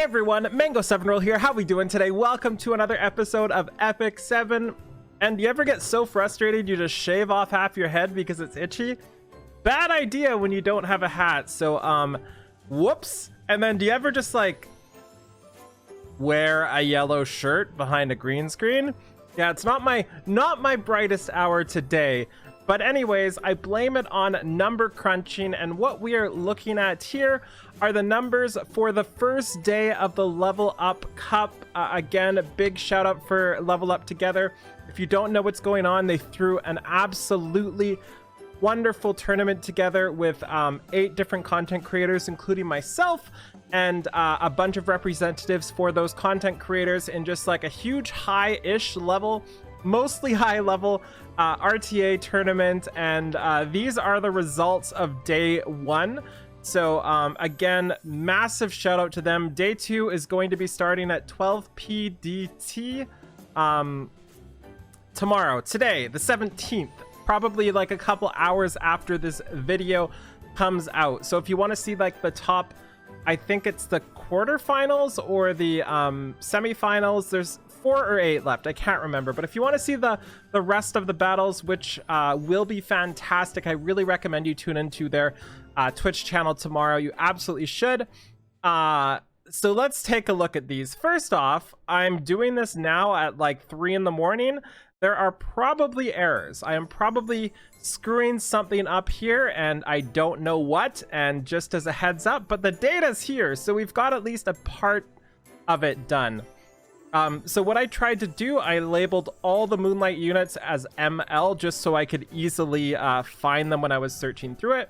Hey everyone, Mango7Roll here. How we doing today? Welcome to another episode of Epic 7. And do you ever get so frustrated you just shave off half your head because it's itchy? Bad idea when you don't have a hat. So, whoops. And then do you ever just like wear a yellow shirt behind a green screen? Yeah, it's not my brightest hour today. But anyways, I blame it on number crunching, and what we are looking at here are the numbers for the first day of the Level Up Cup. Again, a big shout out for Level Up Together. If you don't know what's going on, they threw an absolutely wonderful tournament together with 8 different content creators, including myself, and a bunch of representatives for those content creators in just like a huge high-ish level, mostly high level RTA tournament, and these are the results of day 1. So again, massive shout out to them. Day 2 is going to be starting at 12 PDT today, the 17th, probably like a couple hours after this video comes out. So if you want to see like the top, I think it's the quarterfinals or the semifinals, there's 4 or 8 left, I can't remember, but if you want to see the rest of the battles, which will be fantastic, I really recommend you tune into their Twitch channel tomorrow. You absolutely should. So let's take a look at these. First off, I'm doing this now at like 3 in the morning. There are probably errors. I am probably screwing something up here and I don't know what, and just as a heads up, but the data's here, so we've got at least a part of it done. So what I tried to do, I labeled all the Moonlight units as ML just so I could easily find them when I was searching through it.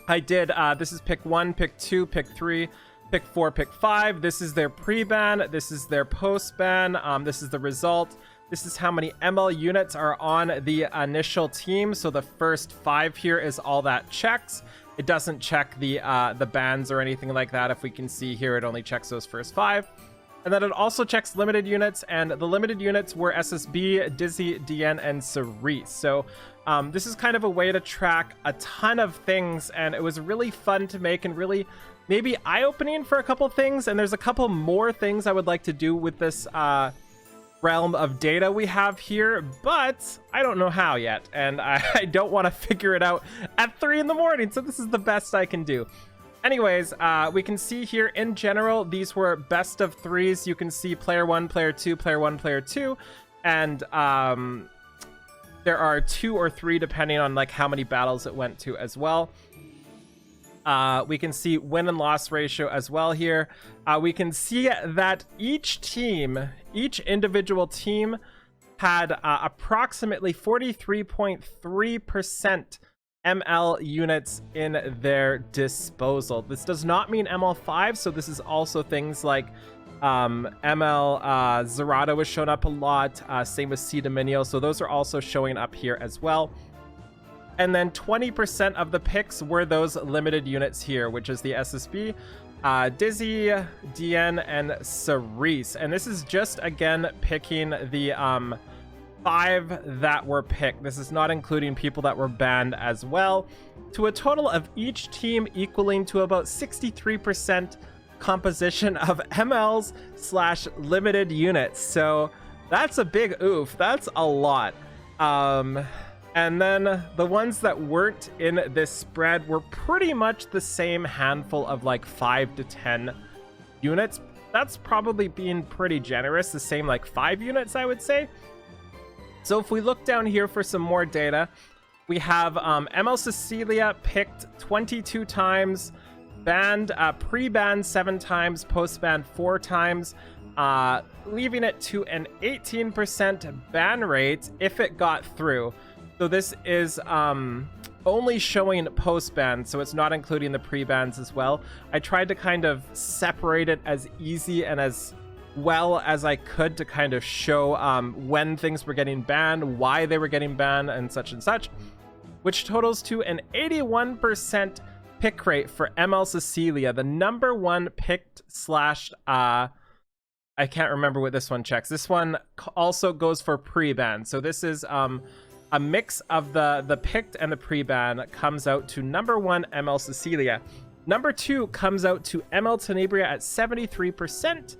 I did, this is pick 1, pick 2, pick 3, pick 4, pick 5. This is their pre-ban, this is their post-ban, this is the result. This is how many ML units are on the initial team. So the first 5 here is all that checks. It doesn't check the bans or anything like that. If we can see here, it only checks those first 5. And then it also checks limited units, and the limited units were SSB, Dizzy, DN, and Cerise. So this is kind of a way to track a ton of things, and it was really fun to make and really maybe eye-opening for a couple things. And there's a couple more things I would like to do with this realm of data we have here, but I don't know how yet, and I don't want to figure it out at 3 in the morning, so this is the best I can do. Anyways, we can see here in general, these were best of 3s. You can see player 1, player 2, player 1, player 2, and there are 2 or 3 depending on like how many battles it went to as well. We can see win and loss ratio as well here. We can see that each individual team had approximately 43.3% ML units in their disposal. This does not mean ML5, so this is also things like ML Zerado was shown up a lot, same with C Dominio, so those are also showing up here as well. And then 20% of the picks were those limited units here, which is the SSB, Dizzy, DN, and Cerise. And this is just, again, picking the 5 that were picked. This is not including people that were banned as well, to a total of each team equaling to about 63% composition of MLs / limited units. So that's a big oof. That's a lot. And then the ones that weren't in this spread were pretty much the same handful of like 5 to 10 units. That's probably being pretty generous. The same like 5 units, I would say. So if we look down here for some more data, we have ML Cecilia picked 22 times, banned, pre-banned 7 times, post-banned 4 times, leaving it to an 18% ban rate if it got through. So this is only showing post-ban, so it's not including the pre-bans as well. I tried to kind of separate it as easy and as well as I could to kind of show when things were getting banned, why they were getting banned, and such, which totals to an 81% pick rate for ML Cecilia, the number 1 picked / I can't remember what this one checks. This one also goes for pre-ban, so this is a mix of the picked and the pre-ban comes out to number 1 ML Cecilia. Number 2 comes out to ML Tenebria at 73%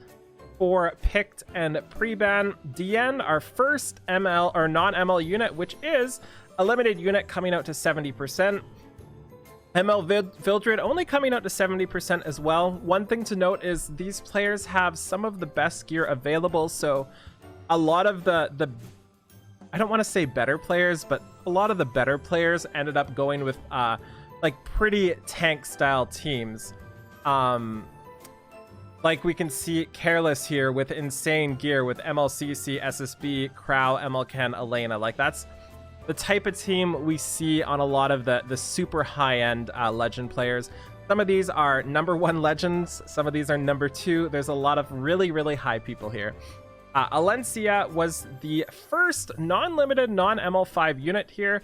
for picked and pre-ban. DN, our first ML or non-ML unit, which is a limited unit, coming out to 70%. ML Vildred only coming out to 70% as well. One thing to note is these players have some of the best gear available, so a lot of the I don't want to say better players, but a lot of the better players ended up going with like pretty tank style teams. Like we can see Careless here with insane gear with MLCC, SSB, Crowl, MLKen, Elena. Like that's the type of team we see on a lot of the super high-end legend players. Some of these are number 1 legends, some of these are number 2. There's a lot of really, really high people here. Alencia was the first non-limited non-ML5 unit here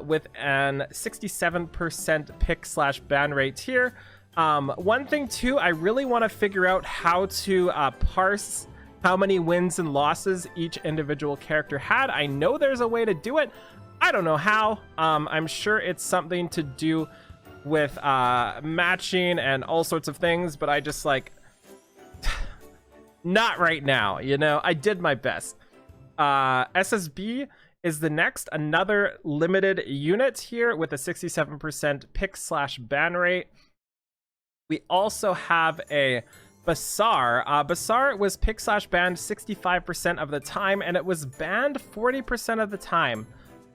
with an 67% pick/ban rate here. One thing too, I really want to figure out how to parse how many wins and losses each individual character had. I know there's a way to do it. I don't know how. I'm sure it's something to do with matching and all sorts of things, but I just like not right now, you know. I did my best. SSB is the next, another limited unit here with a 67% pick/ban rate. We also have a Basar. Basar was pick/banned 65% of the time, and it was banned 40% of the time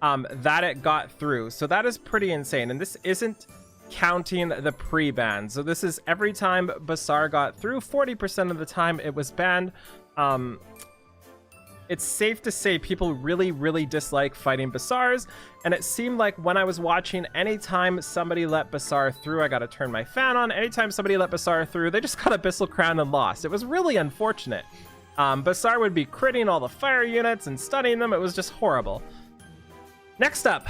that it got through. So that is pretty insane. And this isn't counting the pre-ban. So this is every time Basar got through, 40% of the time it was banned. It's safe to say people really, really dislike fighting Basars, and it seemed like when I was watching, anytime somebody let Basar through, I gotta turn my fan on, anytime somebody let Basar through, they just got Abyssal Crown and lost. It was really unfortunate. Basar would be critting all the fire units and stunning them. It was just horrible. Next up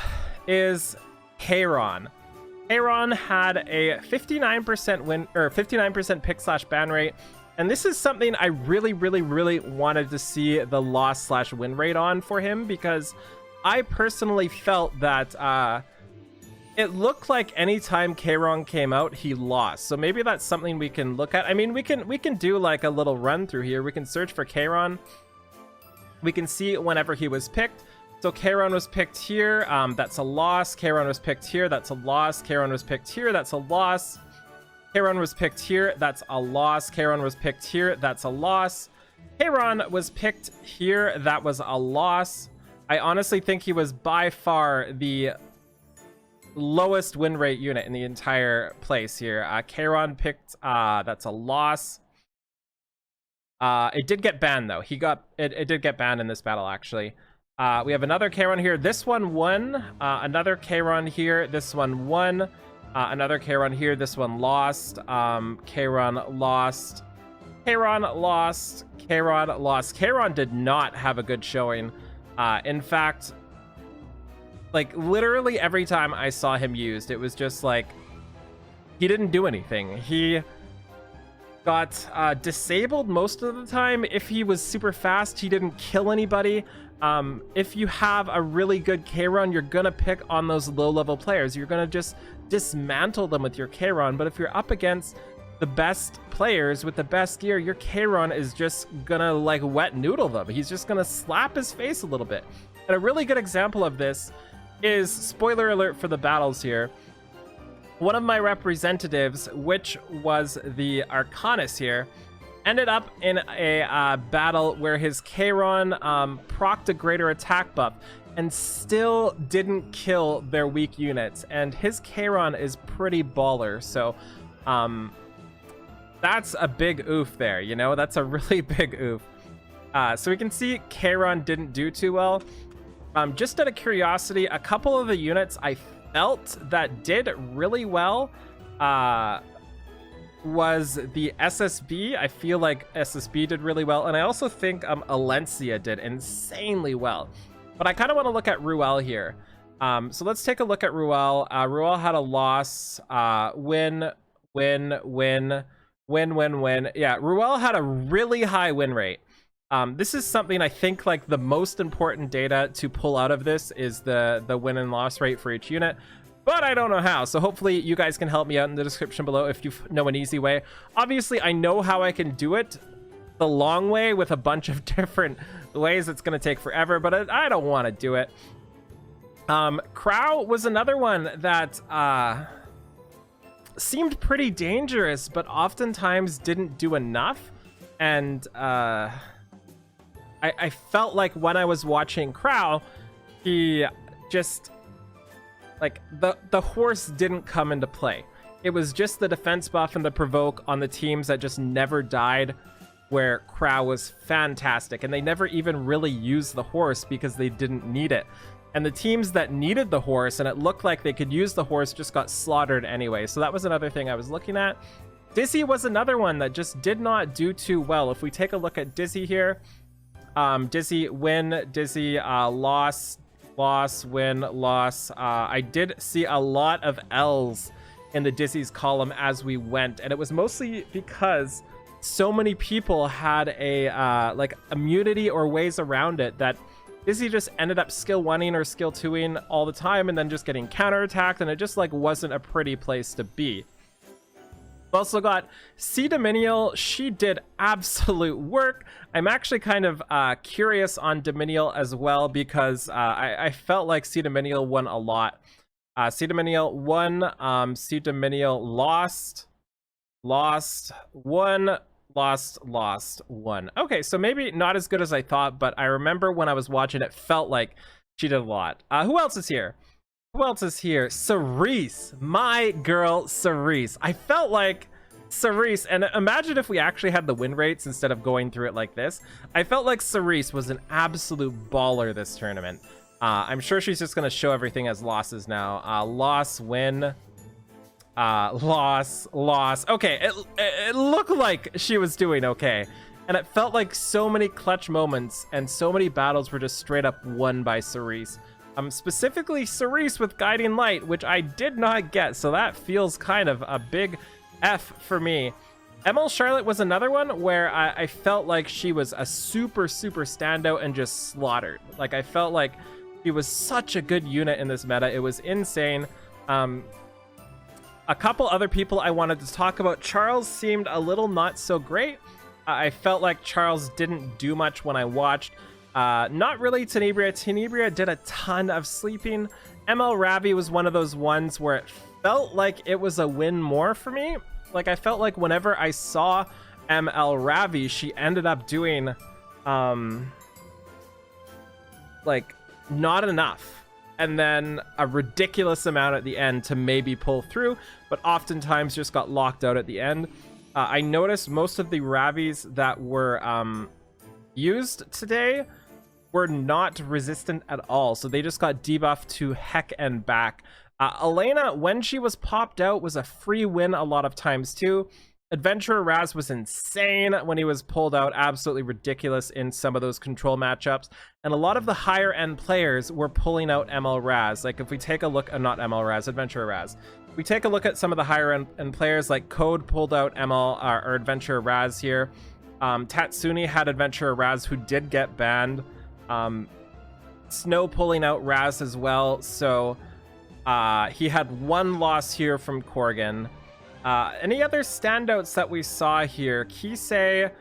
is KAYRON. KAYRON had a 59% win, or 59% pick/ban rate. And this is something I really, really, really wanted to see the loss/win rate on for him, because I personally felt that it looked like anytime KAYRON came out, he lost. So maybe that's something we can look at. I mean, we can do like a little run through here. We can search for KAYRON. We can see whenever he was picked. So KAYRON was picked here. That's a loss. KAYRON was picked here. That's a loss. KAYRON was picked here. That's a loss. KAYRON was picked here, that's a loss. KAYRON was picked here, that's a loss. KAYRON was picked here, that was a loss. I honestly think he was by far the lowest win rate unit in the entire place here. KAYRON picked, that's a loss. It did get banned though. It did get banned in this battle actually. We have another KAYRON here. This one won. Another KAYRON here. This one won. Another KAYRON here. This one lost. KAYRON lost. KAYRON lost. KAYRON lost. KAYRON did not have a good showing. In fact, like literally every time I saw him used, it was just like he didn't do anything. He got disabled most of the time. If he was super fast, he didn't kill anybody. If you have a really good KAYRON, you're gonna pick on those low-level players. You're gonna just dismantle them with your KAYRON. But if you're up against the best players with the best gear, your KAYRON is just gonna like wet noodle them. He's just gonna slap his face a little bit. And a really good example of this is, spoiler alert for the battles here, one of my representatives, which was the Arcanus here, ended up in a battle where his KAYRON procced a greater attack buff and still didn't kill their weak units. And his KAYRON is pretty baller. So that's a big oof there, you know? That's a really big oof. So we can see KAYRON didn't do too well. Just out of curiosity, a couple of the units I felt that did really well was the SSB. I feel like SSB did really well, and I also think Alencia did insanely well. But I kind of want to look at Ruel here. So let's take a look at Ruel. Ruel had a loss, win, win, win, win, win, win. Yeah, Ruel had a really high win rate. This is something I think like the most important data to pull out of this is the win and loss rate for each unit. but I don't know how. So hopefully you guys can help me out in the description below if you know an easy way. Obviously, I know how I can do it the long way with a bunch of different ways. It's going to take forever, but I don't want to do it. Crowl was another one that seemed pretty dangerous, but oftentimes didn't do enough. And I felt like when I was watching Crowl, he just, like, the horse didn't come into play. It was just the defense buff and the provoke on the teams that just never died, where Crowl was fantastic. And they never even really used the horse because they didn't need it. And the teams that needed the horse and it looked like they could use the horse just got slaughtered anyway. So that was another thing I was looking at. Dizzy was another one that just did not do too well. If we take a look at Dizzy here, Dizzy win, Dizzy loss, win, loss. I did see a lot of L's in the Dizzy's column as we went, and it was mostly because so many people had a like immunity or ways around it that Dizzy just ended up skill 1ing or skill 2ing all the time and then just getting counterattacked, and it just like wasn't a pretty place to be. We also got C Dominial. She did absolute work. I'm actually kind of curious on Dominial as well, because I felt like C Dominial won a lot. C Dominial won, C Dominial lost, won, lost, won. Okay, so maybe not as good as I thought, but I remember when I was watching it felt like she did a lot. Who else is here? Who else is here? Cerise, my girl Cerise. I felt like Cerise, and imagine if we actually had the win rates instead of going through it like this. I felt like Cerise was an absolute baller this tournament. I'm sure she's just going to show everything as losses now. Loss, win, loss. Okay, it looked like she was doing okay. And it felt like so many clutch moments and so many battles were just straight up won by Cerise. Specifically Cerise with Guiding Light, which I did not get, so that feels kind of a big F for me. ML Charlotte was another one where I felt like she was a super standout and just slaughtered. Like, I felt like she was such a good unit in this meta. It was insane. A couple other people I wanted to talk about. Charles seemed a little not so great. I felt like Charles didn't do much when I watched. Not really Tenebria. Tenebria did a ton of sleeping. ML Ravi was one of those ones where it felt like it was a win more for me. Like, I felt like whenever I saw ML Ravi, she ended up doing like not enough, and then a ridiculous amount at the end to maybe pull through, but oftentimes just got locked out at the end. I noticed most of the Ravis that were used today were not resistant at all, so they just got debuffed to heck and back. Elena, when she was popped out, was a free win a lot of times too. Adventurer Raz was insane when he was pulled out, absolutely ridiculous in some of those control matchups. And a lot of the higher end players were pulling out ML Raz. Like, if we take a look, not ML Raz, Adventurer Raz. If we take a look at some of the higher end players, like Code pulled out ML or Adventurer Raz here. Tatsuni had Adventurer Raz, who did get banned. Snow pulling out Raz as well. So he had one loss here from Corgan. Any other standouts that we saw here? Kisei,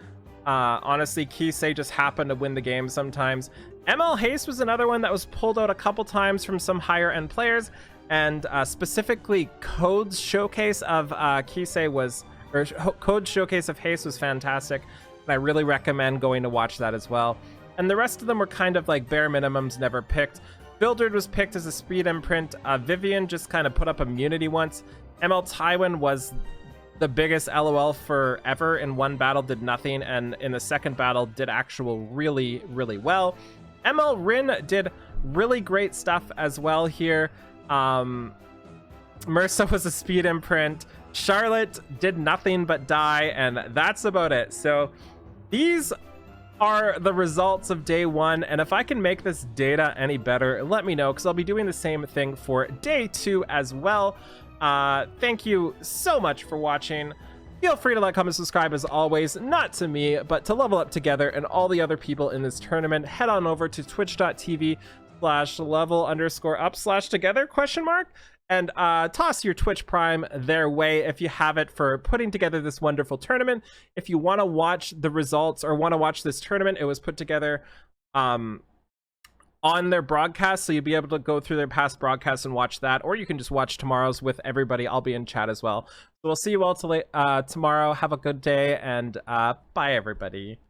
honestly, Kisei just happened to win the game sometimes. ML Haste was another one that was pulled out a couple times from some higher end players, and specifically Code's showcase of Kisei was, or Code's showcase of Haste was fantastic, and I really recommend going to watch that as well. And the rest of them were kind of like bare minimums, never picked. Bildred was picked as a speed imprint. Vivian just kind of put up immunity once. ML Tywin was the biggest LOL forever. In one battle did nothing, and in the second battle did actual really well. ML Rin did really great stuff as well here. Mersa was a speed imprint. Charlotte did nothing but die, and that's about it. So these are the results of day one, and if I can make this data any better, let me know, because I'll be doing the same thing for day 2 as well. Thank you so much for watching. Feel free to like, comment, subscribe as always, not to me, but to Level Up Together and all the other people in this tournament. Head on over to twitch.tv twitch.tv/level_up/together question mark, and toss your Twitch Prime their way if you have it for putting together this wonderful tournament. If you want to watch the results or want to watch this tournament, it was put together on their broadcast, so you'll be able to go through their past broadcasts and watch that, or you can just watch tomorrow's with everybody. I'll be in chat as well. So we'll see you all tomorrow. Have a good day, and bye everybody.